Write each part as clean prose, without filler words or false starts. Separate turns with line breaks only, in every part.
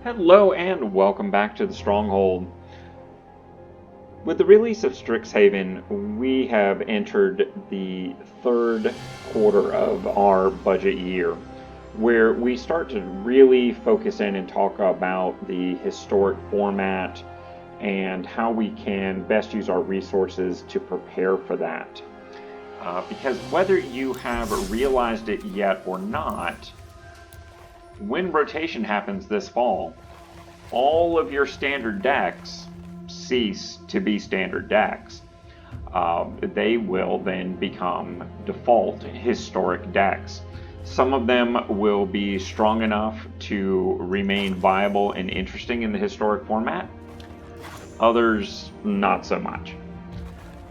Hello and welcome back to the Stronghold. With the release of Strixhaven, we have entered the third quarter of our budget year, where we start to really focus in and talk about the historic format and how we can best use our resources to prepare for that. Because whether you have realized it yet or not, when rotation happens this fall, all of your standard decks cease to be standard decks. They will then become default historic decks. Some of them will be strong enough to remain viable and interesting in the historic format. Others, not so much.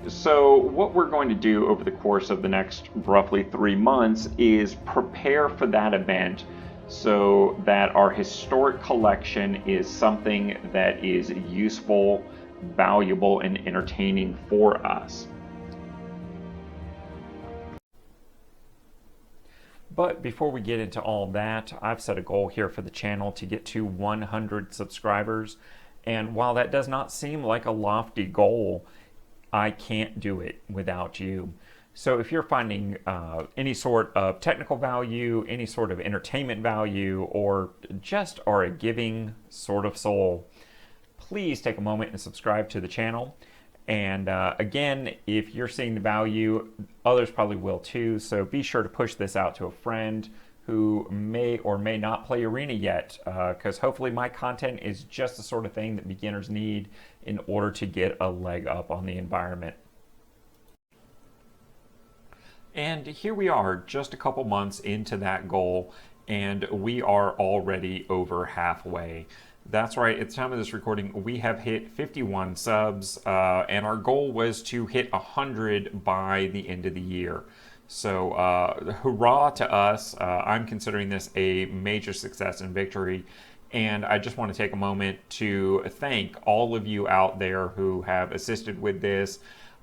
So what we're going to do over the course of the next roughly 3 months is prepare for that event so that our historic collection is something that is useful, valuable, and entertaining for us. But before we get into all that, I've set a goal here for the channel to get to 100 subscribers. And while that does not seem like a lofty goal, I can't do it without you. So if you're finding any sort of technical value, any sort of entertainment value, or just are a giving sort of soul, please take a moment and subscribe to the channel. And again, if you're seeing the value, others probably will too. So be sure to push this out to a friend who may or may not play Arena yet, because hopefully my content is just the sort of thing that beginners need in order to get a leg up on the environment. And here we are, just a couple months into that goal, and we are already over halfway. That's right, at the time of this recording, we have hit 51 subs, and our goal was to hit 100 by the end of the year. So hurrah to us. I'm considering this a major success and victory. And I just want to take a moment to thank all of you out there who have assisted with this,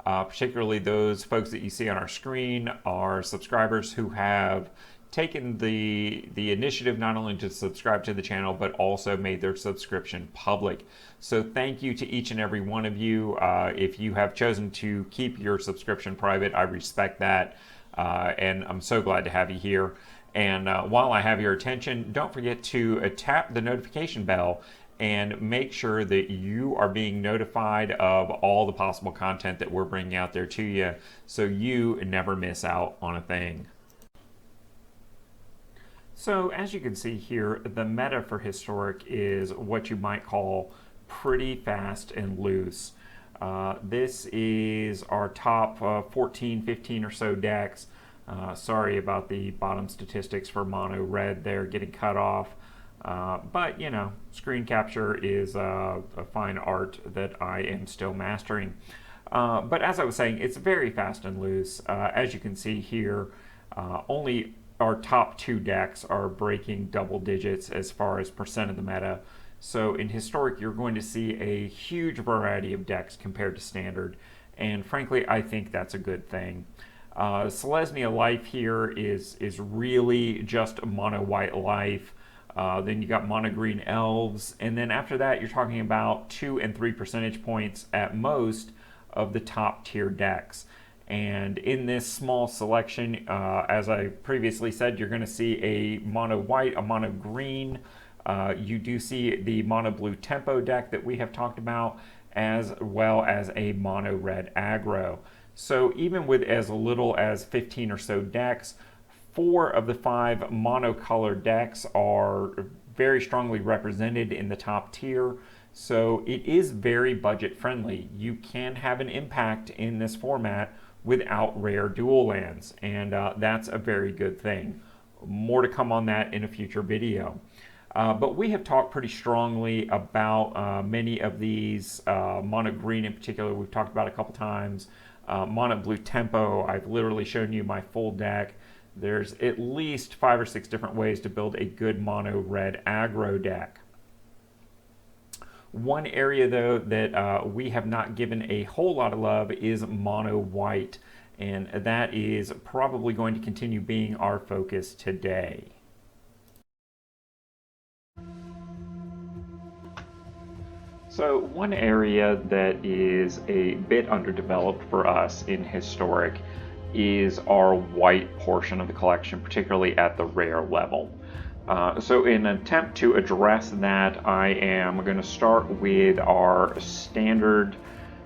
particularly those folks that you see on our screen, our subscribers who have taken the initiative not only to subscribe to the channel, but also made their subscription public. So thank you to each and every one of you. If you have chosen to keep your subscription private, I respect that. And I'm so glad to have you here. And while I have your attention, don't forget to tap the notification bell and make sure that you are being notified of all the possible content that we're bringing out there to you, so you never miss out on a thing. So as you can see here, the meta for Historic is what you might call pretty fast and loose. This is our top 14, 15 or so decks. Sorry about the bottom statistics for mono red there getting cut off. But, you know, screen capture is a fine art that I am still mastering. But as I was saying, it's very fast and loose. As you can see here, only our top 2 decks are breaking double digits as far as percent of the meta. So in Historic, you're going to see a huge variety of decks compared to Standard. And frankly, I think that's a good thing. Selesnya Life here is really just mono white life. Then you got mono green elves, and then after that you're talking about 2 and 3 percentage points at most of the top tier decks. And in this small selection, as I previously said, you're going to see a mono white, a mono green. You do see the mono blue tempo deck that we have talked about, as well as a mono red aggro. So even with as little as 15 or so decks, 4 of the 5 monocolored decks are very strongly represented in the top tier. So it is very budget friendly. You can have an impact in this format without rare dual lands, and that's a very good thing. More to come on that in a future video. But we have talked pretty strongly about many of these, mono green in particular, we've talked about a couple times. Mono blue tempo, I've literally shown you my full deck. There's at least 5 or 6 different ways to build a good mono red aggro deck. One area though that we have not given a whole lot of love is mono white, and that is probably going to continue being our focus today. So one area that is a bit underdeveloped for us in Historic is our white portion of the collection, particularly at the rare level. So in an attempt to address that, I am going to start with our standard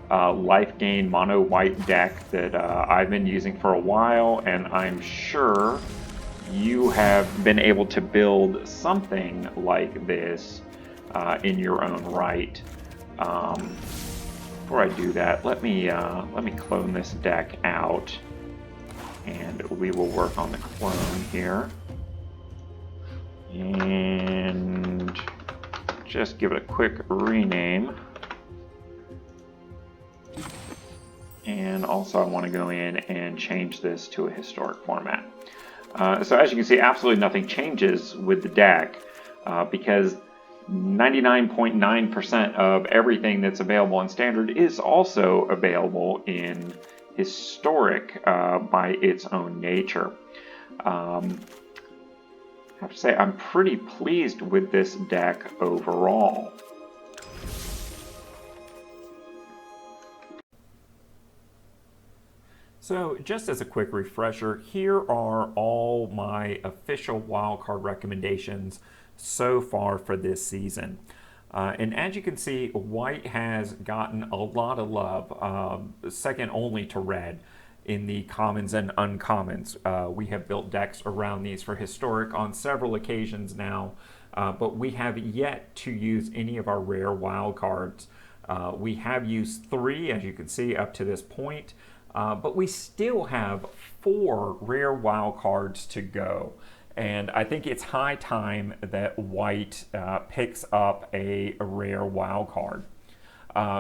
life gain mono white deck that I've been using for a while, and I'm sure you have been able to build something like this in your own right. Before I do that, let me clone this deck out, and we will work on the clone here. And just give it a quick rename. And also I want to go in and change this to a historic format. So as you can see, absolutely nothing changes with the deck because 99.9% of everything that's available in Standard is also available in Historic by its own nature. I have to say I'm pretty pleased with this deck overall. So just as a quick refresher, here are all my official wildcard recommendations so far for this season. And as you can see, white has gotten a lot of love, second only to red in the commons and uncommons. We have built decks around these for Historic on several occasions now, but we have yet to use any of our rare wildcards. We have used 3, as you can see, up to this point. But we still have 4 rare wildcards to go. And I think it's high time that white picks up a rare wildcard.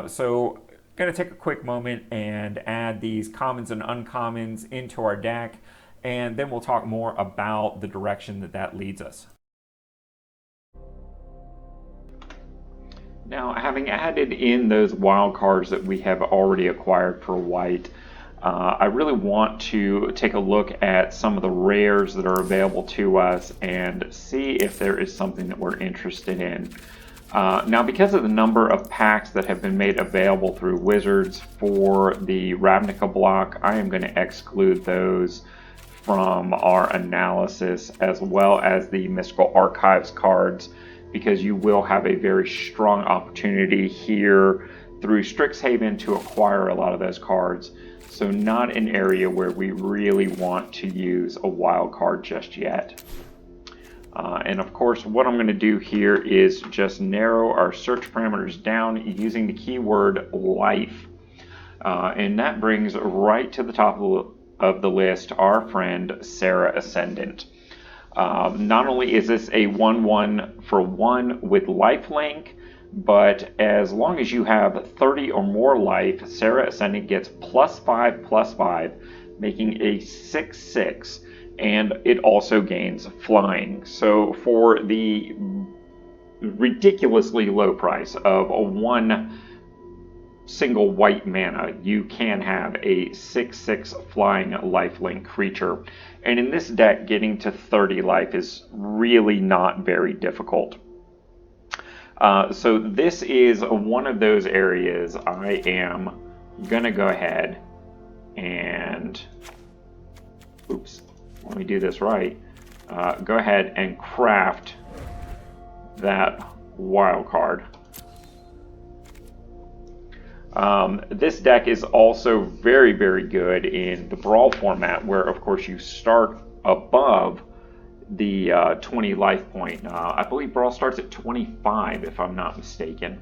So I'm going to take a quick moment and add these commons and uncommons into our deck. And then we'll talk more about the direction that leads us. Now, having added in those wildcards that we have already acquired for white, I really want to take a look at some of the rares that are available to us and see if there is something that we're interested in. Now, because of the number of packs that have been made available through Wizards for the Ravnica block, I am going to exclude those from our analysis, as well as the Mystical Archives cards, because you will have a very strong opportunity here through Strixhaven to acquire a lot of those cards. So not an area where we really want to use a wild card just yet. And of course, what I'm going to do here is just narrow our search parameters down using the keyword life. And that brings right to the top of the list our friend Serra Ascendant. Not only is this a 1/1 for 1 with lifelink, but as long as you have 30 or more life, Serra Ascendant gets +5/+5, making a 6/6, and it also gains flying. So for the ridiculously low price of a 1 single white mana, you can have a 6/6 flying lifelink creature. And in this deck, getting to 30 life is really not very difficult. So this is one of those areas I am going to go ahead and, let me do this right, go ahead and craft that wild card. This deck is also very, very good in the Brawl format, where of course you start above the 20 life point. I believe Brawl starts at 25 if I'm not mistaken.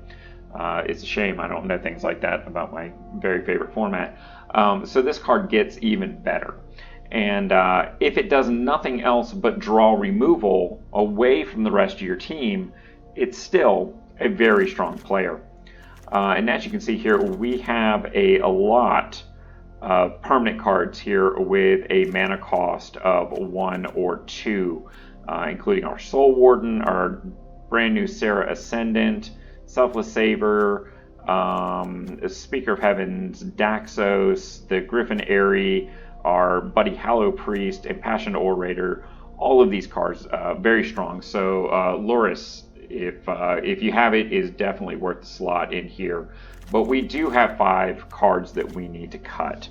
It's a shame I don't know things like that about my very favorite format. So this card gets even better. And if it does nothing else but draw removal away from the rest of your team, it's still a very strong player. And as you can see here, we have a lot of permanent cards here with a mana cost of 1 or 2, including our Soul Warden, our brand new Serra Ascendant, Selfless Savior, Speaker of Heavens, Daxos, the Griffin Aerie, our buddy Hallowed Priest, Impassioned Orator. All of these cards very strong. So Lurrus If you have it, is definitely worth the slot in here. But we do have 5 cards that we need to cut.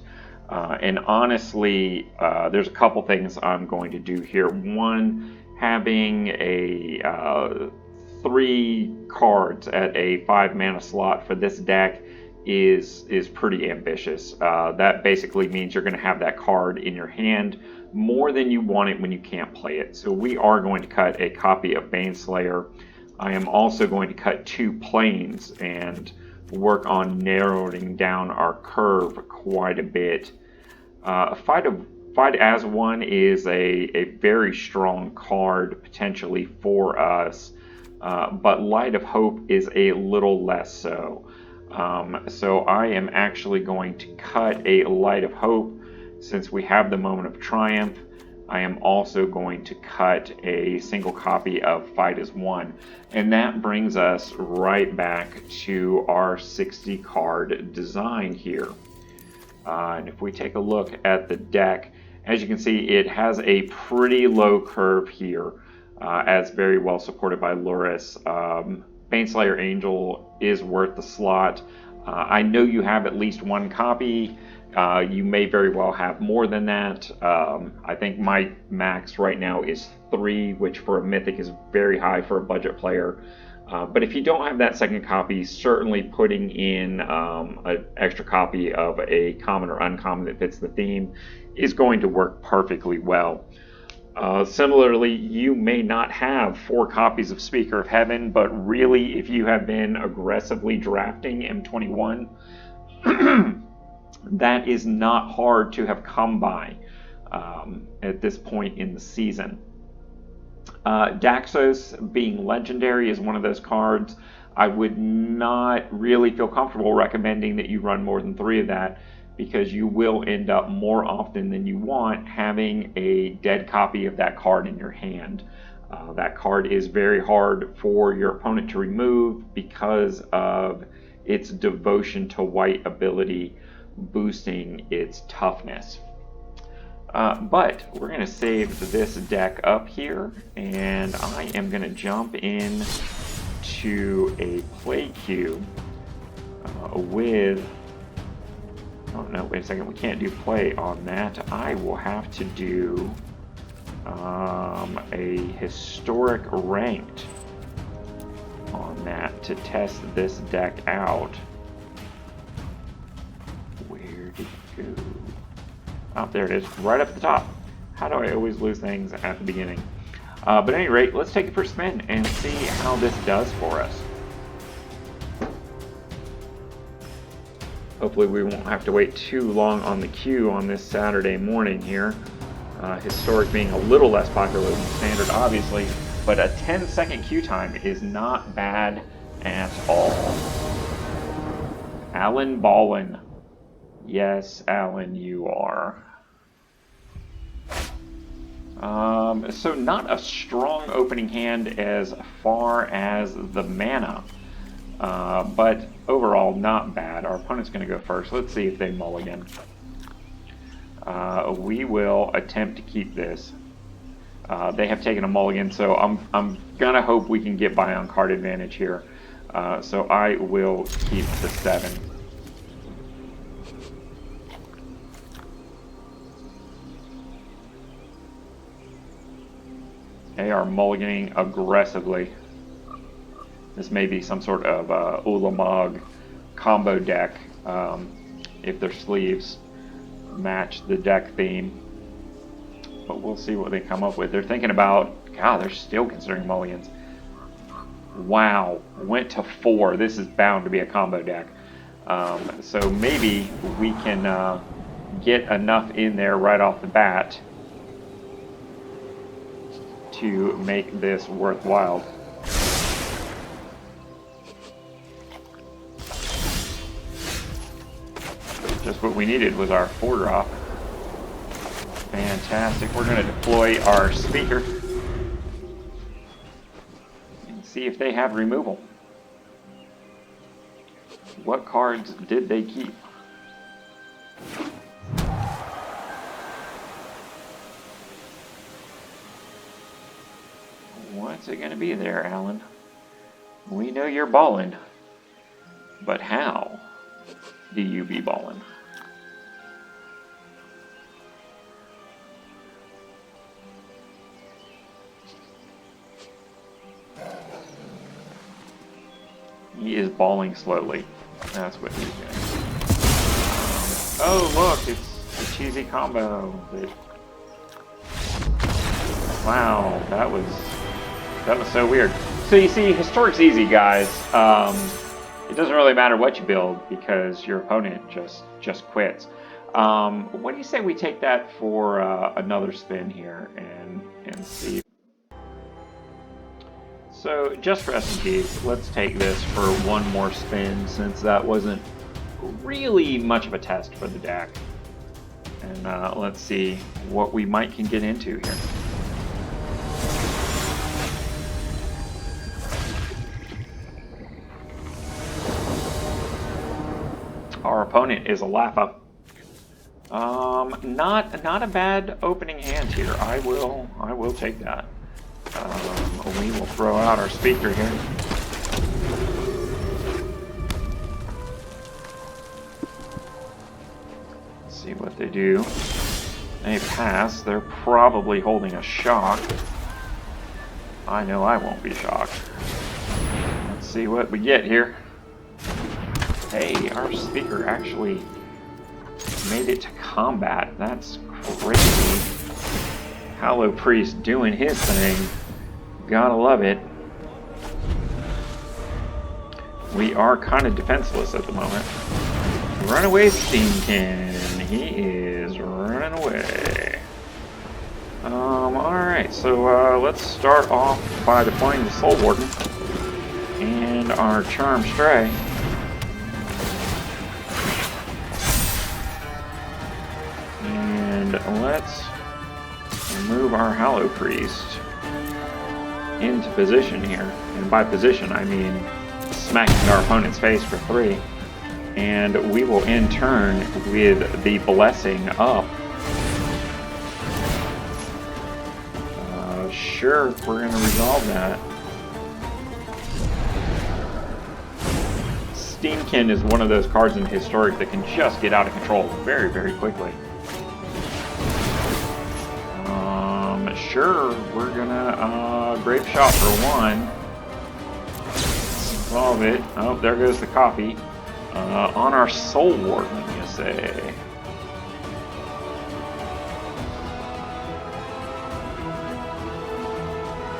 And honestly, there's a couple things I'm going to do here. One, having a 3 cards at a 5 mana slot for this deck is pretty ambitious. That basically means you're going to have that card in your hand more than you want it when you can't play it. So we are going to cut a copy of Baneslayer. I am also going to cut 2 planes and work on narrowing down our curve quite a bit. Fight as One is a very strong card potentially for us, but Light of Hope is a little less so. So I am actually going to cut a Light of Hope since we have the Moment of Triumph. I am also going to cut a single copy of Fight as One. And that brings us right back to our 60 card design here. And if we take a look at the deck, as you can see, it has a pretty low curve here, as very well supported by Lurrus. Baneslayer Angel is worth the slot. I know you have at least 1 copy. You may very well have more than that. I think my max right now is 3, which for a Mythic is very high for a budget player. But if you don't have that second copy, certainly putting in an extra copy of a common or uncommon that fits the theme is going to work perfectly well. Similarly, you may not have 4 copies of Speaker of Heaven, but really, if you have been aggressively drafting M21, that is not hard to have come by at this point in the season. Daxos, being legendary, is one of those cards. I would not really feel comfortable recommending that you run more than 3 of that, because you will end up more often than you want having a dead copy of that card in your hand. That card is very hard for your opponent to remove because of its devotion to white ability boosting its toughness. But we're going to save this deck up here, and I am going to jump in to a play queue with... Oh no, wait a second, we can't do play on that. I will have to do a historic ranked on that to test this deck out. Where did it go? Oh, there it is, right up at the top. How do I always lose things at the beginning? But at any rate, let's take it for a spin and see how this does for us. Hopefully we won't have to wait too long on the queue on this Saturday morning here. Historic being a little less popular than standard, obviously, but a 10-second queue time is not bad at all. Alan Ballin. Yes, Alan, you are. So not a strong opening hand as far as the mana, but overall not bad. Our opponent's going to go first. Let's see if they mulligan. We will attempt to keep this. They have taken a mulligan, so I'm gonna hope we can get by on card advantage here. So I will keep the 7. They are mulliganing aggressively. This may be some sort of Ulamog combo deck if their sleeves match the deck theme. But we'll see what they come up with. They're thinking about, God, they're still considering mulligans. Wow, went to 4. This is bound to be a combo deck. So maybe we can get enough in there right off the bat to make this worthwhile. Just what we needed was our 4-drop. Fantastic. We're going to deploy our speaker and see if they have removal. What cards did they keep? What's it going to be there, Alan? We know you're ballin'. But how do you be ballin'? He is balling slowly. That's what he's doing. Oh, look, it's a cheesy combo. Wow, that was so weird. So you see, Historic's easy, guys. It doesn't really matter what you build because your opponent just quits. What do you say we take that for another spin here and see? So just for S&Ps, let's take this for one more spin since that wasn't really much of a test for the deck. And let's see what we can get into here. Our opponent is a Lappa. Not a bad opening hand here. I will take that. We will throw out our speaker here. Let's see what they do. They pass. They're probably holding a shock. I know I won't be shocked. Let's see what we get here. Hey, our speaker actually made it to combat. That's crazy. Hallowed Priest doing his thing. Gotta love it. We are kind of defenseless at the moment. Runaway Steamkin. He is running away. Alright, so let's start off by deploying the Soul Warden and our Charm Stray. And let's move our Hallowed Priest into position here. And by position, I mean smacking our opponent's face for 3. And we will in turn with the Blessing up. Sure, we're going to resolve that. Steamkin is one of those cards in Historic that can just get out of control very, very quickly. Sure, we're gonna Grape Shot for 1. Solve it. Oh, there goes the copy. On our Soul Warden, you say.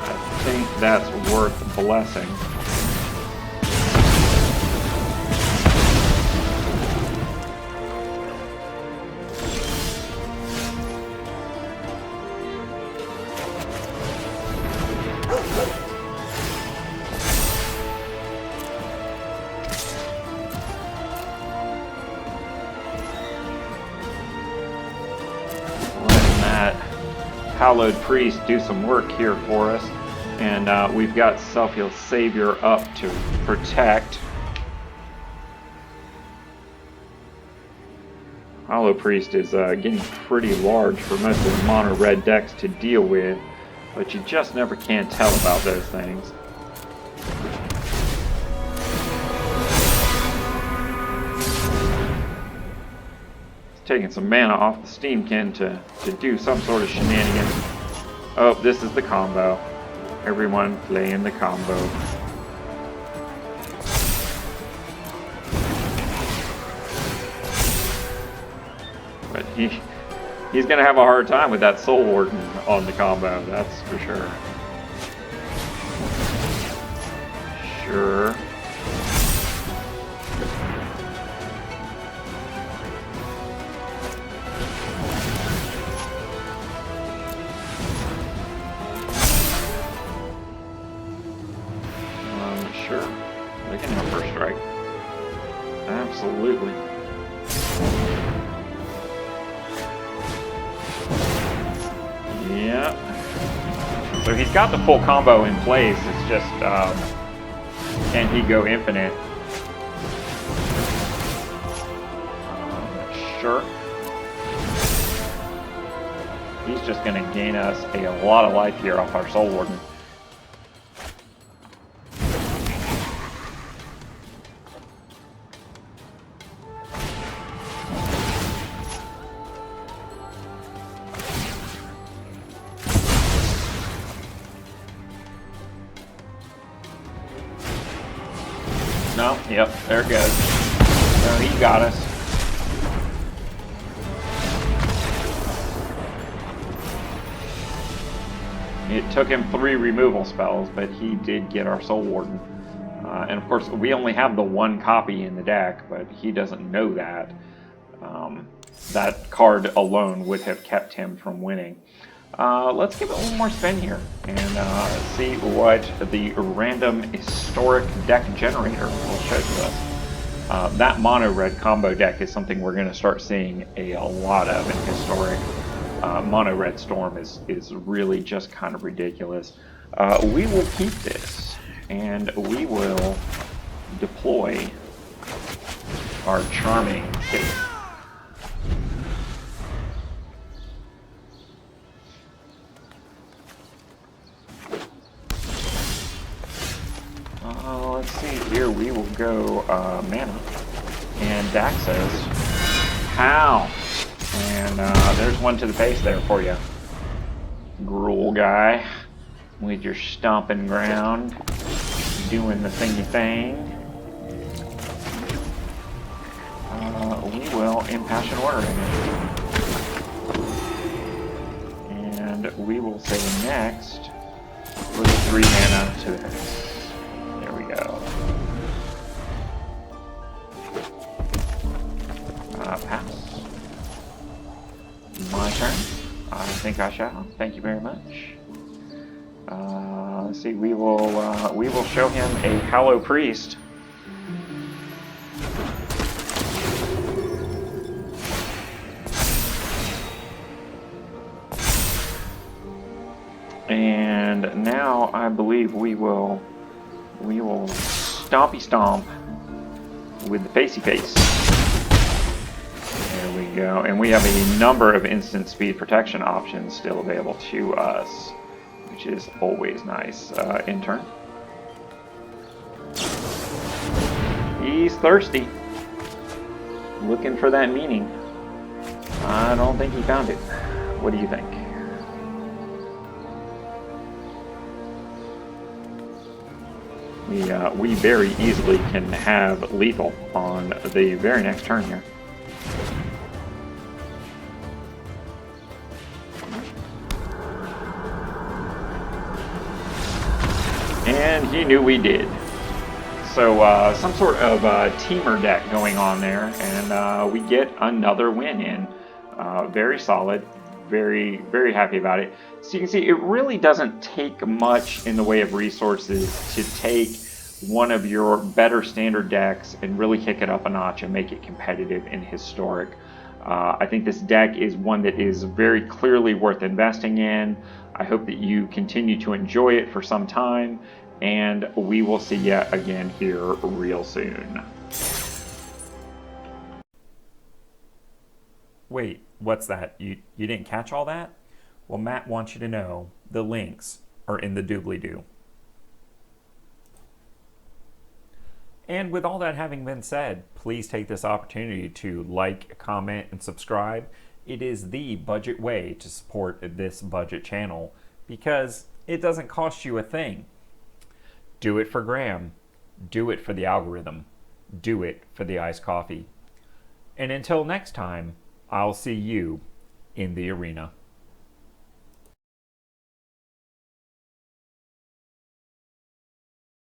I think that's worth blessing. Hallowed Priest do some work here for us, and we've got Selfless Savior up to protect. Hallowed Priest is getting pretty large for most of the mono red decks to deal with, but you just never can tell about those things. Taking some mana off the Steamkin to do some sort of shenanigans. Oh, this is the combo. Everyone playing the combo. But he's gonna have a hard time with that Soul Warden on the combo, that's for sure. Sure. Sure, they can have first strike. Absolutely. Yeah. So he's got the full combo in place. It's just, can he go infinite? Sure. He's just going to gain us a lot of life here off our Soul Warden. Oh, yep, there it goes. So he got us. It took him 3 removal spells, but he did get our Soul Warden. And of course, we only have the 1 copy in the deck, but he doesn't know that. That card alone would have kept him from winning. Let's give it one more spin here and see what the random historic deck generator will show to us. That mono red combo deck is something we're going to start seeing a lot of in historic. Mono red storm is really just kind of ridiculous. We will keep this and we will deploy our charming cape. Let's see here, we will go mana and Daxos. How? And there's one to the face there for you. Gruel guy with your stomping ground, doing the thingy thing. We will Impassioned Orator in it. And we will say next for the 3 mana to the face. There we go. Pass. My turn. I think I shall. Thank you very much. Let's see. We will show him a Hallowed Priest. And now I believe we will stompy stomp with the facey face. There we go. And we have a number of instant speed protection options still available to us, which is always nice. In turn. He's thirsty. Looking for that meaning. I don't think he found it. What do you think? We very easily can have lethal on the very next turn here. And he knew we did. So some sort of teamer deck going on there, and we get another win in. Very solid. Very, very happy about it. So you can see it really doesn't take much in the way of resources to take one of your better standard decks and really kick it up a notch and make it competitive in historic. I think this deck is one that is very clearly worth investing in. I hope that you continue to enjoy it for some time, and we will see you again here real soon. Wait, what's that? You didn't catch all that? Well, Matt wants you to know the links are in the doobly-doo. And with all that having been said, please take this opportunity to like, comment, and subscribe. It is the budget way to support this budget channel because it doesn't cost you a thing. Do it for Graham. Do it for the algorithm. Do it for the iced coffee. And until next time, I'll see you in the arena.